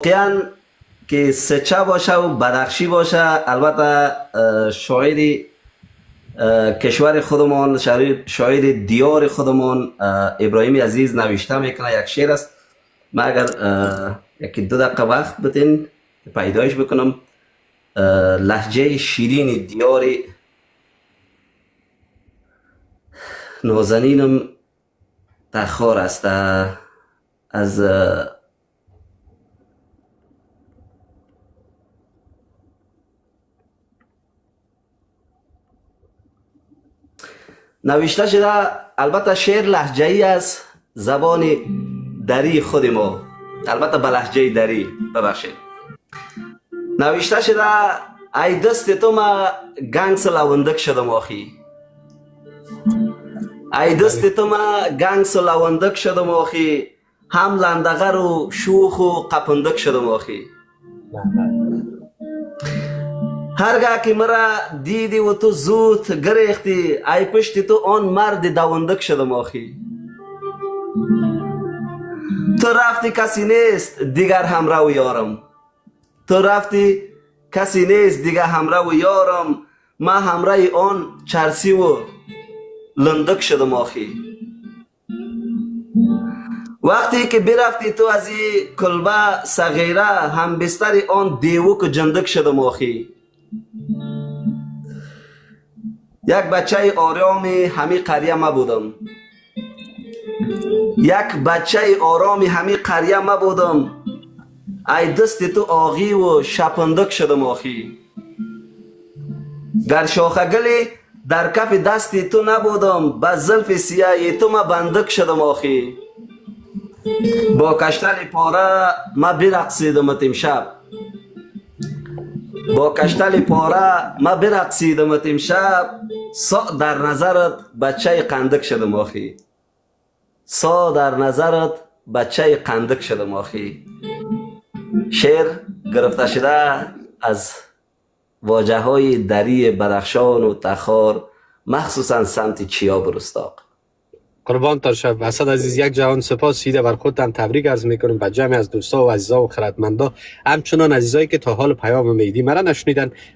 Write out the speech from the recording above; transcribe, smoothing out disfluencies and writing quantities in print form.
واقعا که سچه باشه و بدخشی باشه. البته شاعری کشور خودمان، شاعر دیار خودمان ابراهیم عزیز نوشته میکنه یک شعر است. من اگر یکی دو دقیقه وقت بدین پیدایش بکنم. لهجه شیرین دیار نازنینم تخار است. از نوشته شده. البته شعر لهجه ای است، زبان دری خود ما، البته به لهجه دری. ببخشید. نوشته شده ای دست تو ما گنگس لوندک شدم آخی. ای دست تو ما گنگس لوندک شدم آخی، هم لندغر و شوخ و قپندک شدم آخی. هرگاه که مرا دیدی و تو زود گریختی، ای پشت تو آن مرد دوندک شدم آخی. تو رفتی کسی نیست دیگر همراه و یارم، تو رفتی کسی نیست دیگر همراه و یارم، ما همراه آن چرسی و لندک شدم آخی. وقتی که برفتی تو از این کلبه صغیره، هم بستر آن دیوک و جندک شدم آخی. یک بچه آرامی همی قریه ما بودم، یک بچه آرامی همی قریه ما بودم، ای دست تو آغی و شپندک شدم آخی. گر شاخه گلی در کف دست تو نبودم، با زلف سیاه تو ما بندک شدم آخی. با کشتن پاره ما برقصیدمت امشب، با کشتن پاره ما برقصیدمت امشب، سا در نظرت بچه قندک شدم آخی. سا در نظرت بچه قندک شدم آخی. شعر گرفته شده از واجه های دری بدخشان و تخار، مخصوصا سمت چیاب و رستاق. قربان تر شب. اسد عزیز، یک جهان سپاس. سیده بر خودتان تبریک عرض میکنیم به جمع از دوستا و عزیزا و خردمندا، همچنان عزیزایی که تا حال پیام مهدی مرا نشنیدن.